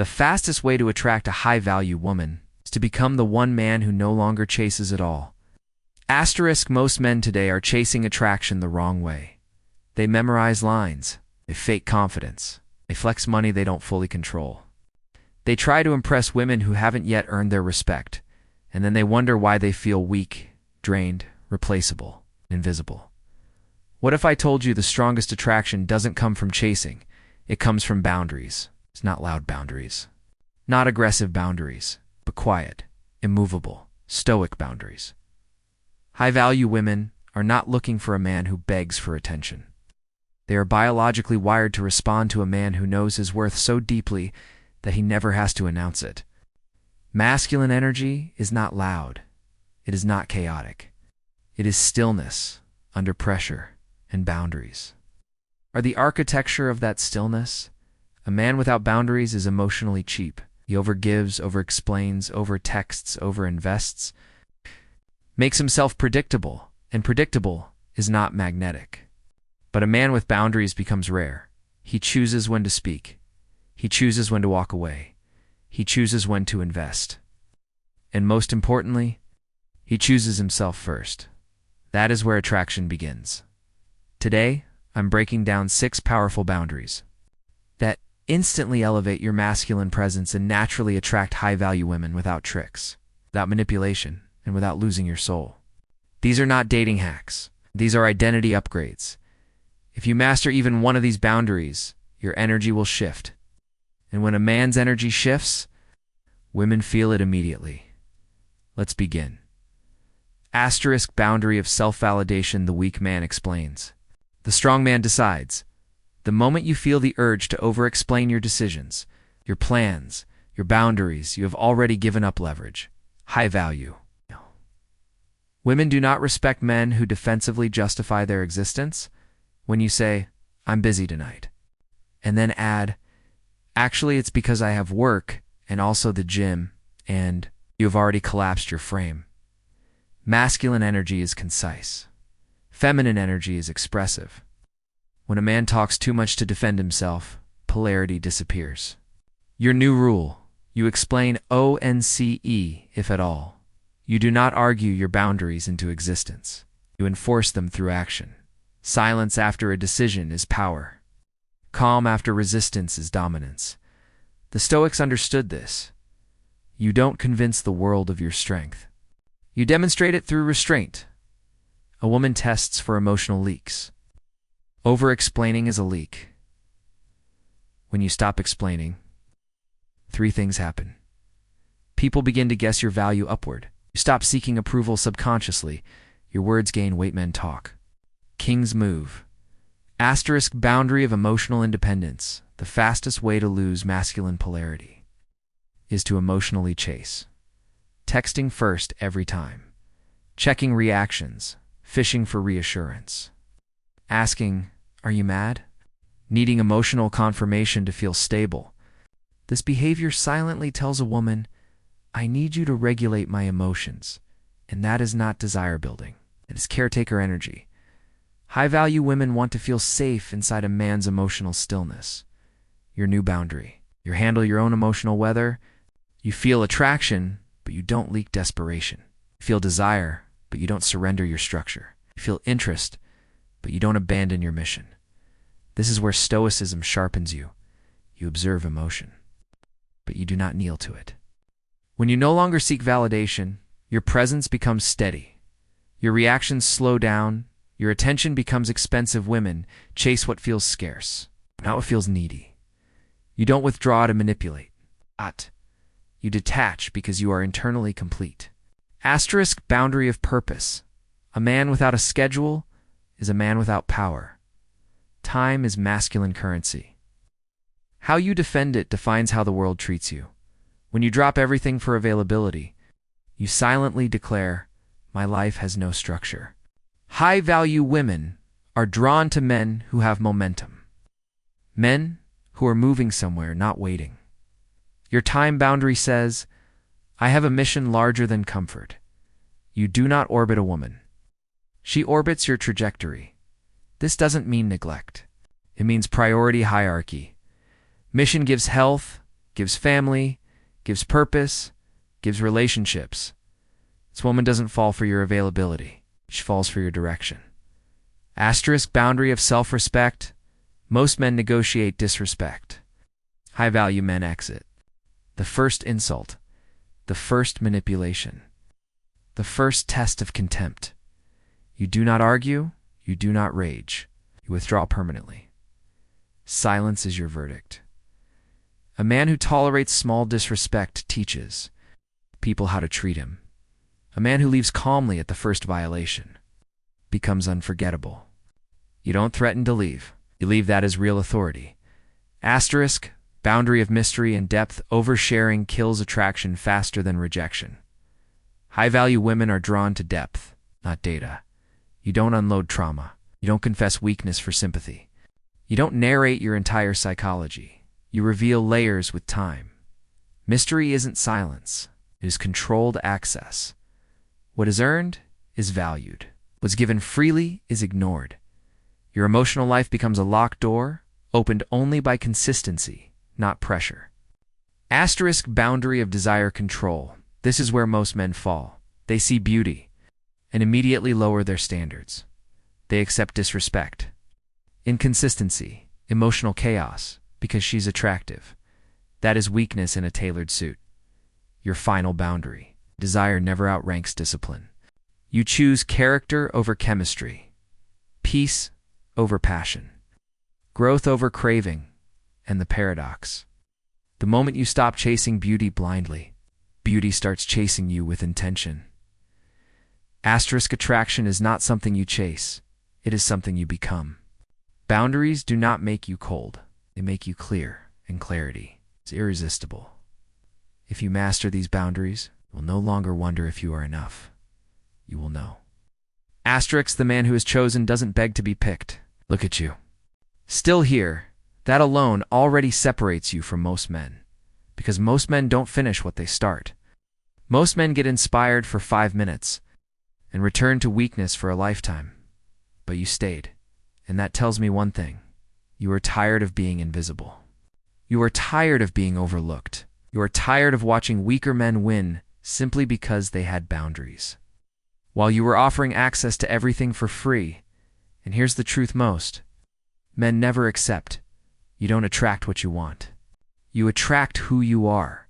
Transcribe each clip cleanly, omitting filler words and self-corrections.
The fastest way to attract a high-value woman is to become the one man who no longer chases at all. Most men today are chasing attraction the wrong way. They memorize lines. They fake confidence. They flex money they don't fully control. They try to impress women who haven't yet earned their respect, and then they wonder why they feel weak, drained, replaceable, invisible. What if I told you the strongest attraction doesn't come from chasing? It comes from boundaries. It's not loud boundaries. Not aggressive boundaries, but quiet, immovable, stoic boundaries. High-value women are not looking for a man who begs for attention. They are biologically wired to respond to a man who knows his worth so deeply that he never has to announce it. Masculine energy is not loud. It is not chaotic. It is stillness, under pressure, and boundaries. Are the architecture of that stillness? A man without boundaries is emotionally cheap. He overgives, overexplains, overtexts, overinvests, makes himself predictable, and predictable is not magnetic. But a man with boundaries becomes rare. He chooses when to speak. He chooses when to walk away. He chooses when to invest. And most importantly, he chooses himself first. That is where attraction begins. Today, I'm breaking down 6 powerful boundaries that instantly elevate your masculine presence and naturally attract high-value women without tricks, without manipulation, and without losing your soul. These are not dating hacks. These are identity upgrades. If you master even one of these boundaries, your energy will shift. And when a man's energy shifts, women feel it immediately. Let's begin. Boundary of self-validation. The weak man explains. The strong man decides. The moment you feel the urge to over-explain your decisions, your plans, your boundaries, you have already given up leverage. High value. Women do not respect men who defensively justify their existence. When you say, "I'm busy tonight," and then add, "Actually, it's because I have work and also the gym," and you have already collapsed your frame. Masculine energy is concise. Feminine energy is expressive. When a man talks too much to defend himself, polarity disappears. Your new rule: you explain ONCE, if at all. You do not argue your boundaries into existence. You enforce them through action. Silence after a decision is power. Calm after resistance is dominance. The Stoics understood this. You don't convince the world of your strength. You demonstrate it through restraint. A woman tests for emotional leaks. Over-explaining is a leak. When you stop explaining, 3 things happen. People begin to guess your value upward. You stop seeking approval subconsciously. Your words gain weight. Men talk. King's move. Boundary of emotional independence. The fastest way to lose masculine polarity is to emotionally chase. Texting first every time. Checking reactions. Fishing for reassurance. Asking, "Are you mad?" Needing emotional confirmation to feel stable. This behavior silently tells a woman, "I need you to regulate my emotions," and that is not desire building. It is caretaker energy. High-value women want to feel safe inside a man's emotional stillness. Your new boundary. You handle your own emotional weather. You feel attraction, but you don't leak desperation. You feel desire, but you don't surrender your structure. You feel interest, but you don't abandon your mission. This is where Stoicism sharpens you. You observe emotion, but you do not kneel to it. When you no longer seek validation, your presence becomes steady. Your reactions slow down. Your attention becomes expensive. Women chase what feels scarce, not what feels needy. You don't withdraw to manipulate. You detach because you are internally complete. Boundary of purpose. A man without a schedule is a man without power. Time is masculine currency. How you defend it defines how the world treats you. When you drop everything for availability, you silently declare, "My life has no structure." High-value women are drawn to men who have momentum. Men who are moving somewhere, not waiting. Your time boundary says, "I have a mission larger than comfort." You do not orbit a woman. She orbits your trajectory. This doesn't mean neglect. It means priority hierarchy. Mission gives health, gives family, gives purpose, gives relationships. This woman doesn't fall for your availability. She falls for your direction. Asterisk boundary of self-respect. Most men negotiate disrespect. High-value men exit. The first insult. The first manipulation. The first test of contempt. You do not argue. You do not rage. You withdraw permanently. Silence is your verdict. A man who tolerates small disrespect teaches people how to treat him. A man who leaves calmly at the first violation becomes unforgettable. You don't threaten to leave. You leave that as real authority. Asterisk, boundary of mystery and depth. Oversharing kills attraction faster than rejection. High-value women are drawn to depth, not data. You don't unload trauma. You don't confess weakness for sympathy. You don't narrate your entire psychology. You reveal layers with time. Mystery isn't silence. It is controlled access. What is earned is valued. What's given freely is ignored. Your emotional life becomes a locked door, opened only by consistency, not pressure. Asterisk boundary of desire control. This is where most men fall. They see beauty and immediately lower their standards. They accept disrespect, inconsistency, emotional chaos, because she's attractive. That is weakness in a tailored suit. Your final boundary. Desire never outranks discipline. You choose character over chemistry, peace over passion, growth over craving, and the paradox. The moment you stop chasing beauty blindly, beauty starts chasing you with intention. Asterisk attraction is not something you chase. It is something you become. Boundaries do not make you cold. They make you clear, and clarity is irresistible. If you master these boundaries, you will no longer wonder if you are enough. You will know. Asterisk, the man who is chosen doesn't beg to be picked. Look at you. Still here. That alone already separates you from most men. Because most men don't finish what they start. Most men get inspired for 5 minutes and return to weakness for a lifetime. But you stayed. And that tells me one thing. You are tired of being invisible. You are tired of being overlooked. You are tired of watching weaker men win simply because they had boundaries. While you were offering access to everything for free, and here's the truth most, men never accept. You don't attract what you want. You attract who you are.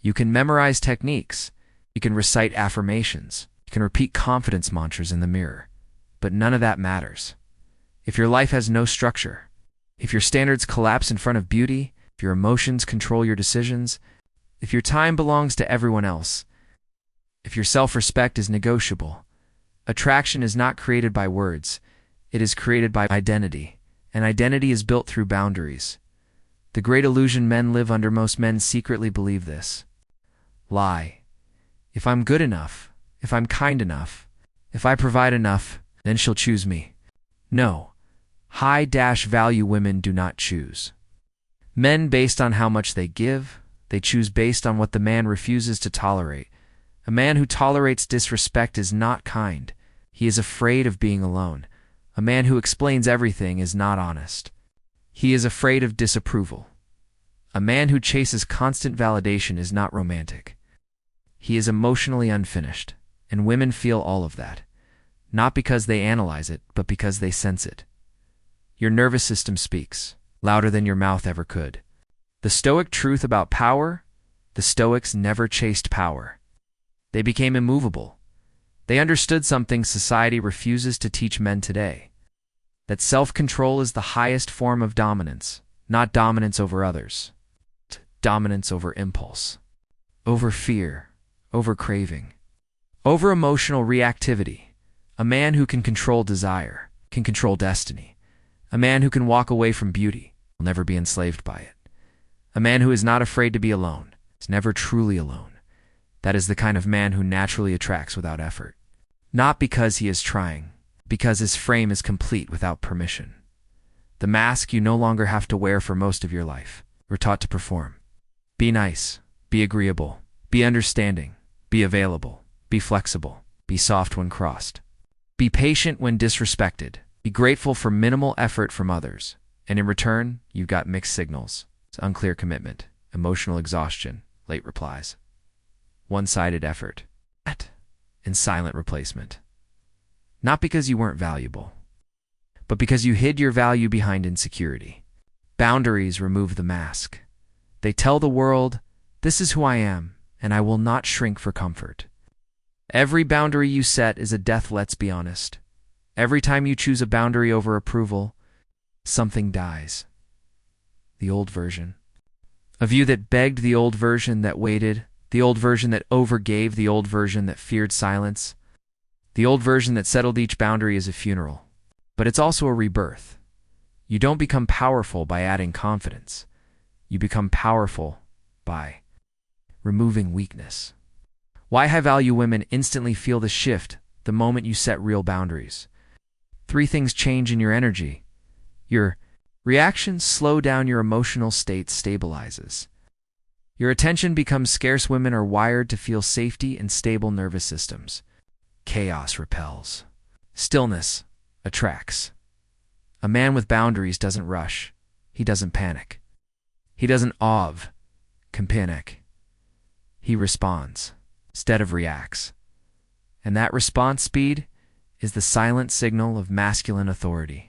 You can memorize techniques. You can recite affirmations. You can repeat confidence mantras in the mirror. But none of that matters. If your life has no structure, if your standards collapse in front of beauty, if your emotions control your decisions, if your time belongs to everyone else, if your self-respect is negotiable, attraction is not created by words. It is created by identity, and identity is built through boundaries. The great illusion men live under. Most men secretly believe this lie. If I'm good enough, if I'm kind enough, if I provide enough, then she'll choose me. No. High-value women do not choose. Men based on how much they give, they choose based on what the man refuses to tolerate. A man who tolerates disrespect is not kind. He is afraid of being alone. A man who explains everything is not honest. He is afraid of disapproval. A man who chases constant validation is not romantic. He is emotionally unfinished, and women feel all of that. Not because they analyze it, but because they sense it. Your nervous system speaks, louder than your mouth ever could. The Stoic truth about power: the Stoics never chased power. They became immovable. They understood something society refuses to teach men today: that self-control is the highest form of dominance, not dominance over others. Dominance over impulse, over fear, over craving, over emotional reactivity. A man who can control desire can control destiny. A man who can walk away from beauty will never be enslaved by it. A man who is not afraid to be alone is never truly alone. That is the kind of man who naturally attracts without effort. Not because he is trying, because his frame is complete without permission. The mask you no longer have to wear for most of your life. We're taught to perform. Be nice, be agreeable, be understanding, be available, be flexible, be soft when crossed. Be patient when disrespected. Be grateful for minimal effort from others. And in return, you've got mixed signals. It's unclear commitment. emotional exhaustion, late replies, one-sided effort, and silent replacement. Not because you weren't valuable, but because you hid your value behind insecurity. Boundaries remove the mask. They tell the world, this is who I am, and I will not shrink for comfort. Every boundary you set is a death, let's be honest. Every time you choose a boundary over approval, something dies. The old version. Of you that begged, the old version that waited, the old version that overgave, the old version that feared silence, the old version that settled each boundary as a funeral. But it's also a rebirth. You don't become powerful by adding confidence. You become powerful by removing weakness. Why high-value women instantly feel the shift the moment you set real boundaries. 3 things change in your energy. Your reactions slow down, your emotional state stabilizes. Your attention becomes scarce. Women are wired to feel safety and stable nervous systems. Chaos repels. Stillness attracts. A man with boundaries doesn't rush. He doesn't panic. He doesn't panic. He responds instead of reacts. And that response speed is the silent signal of masculine authority.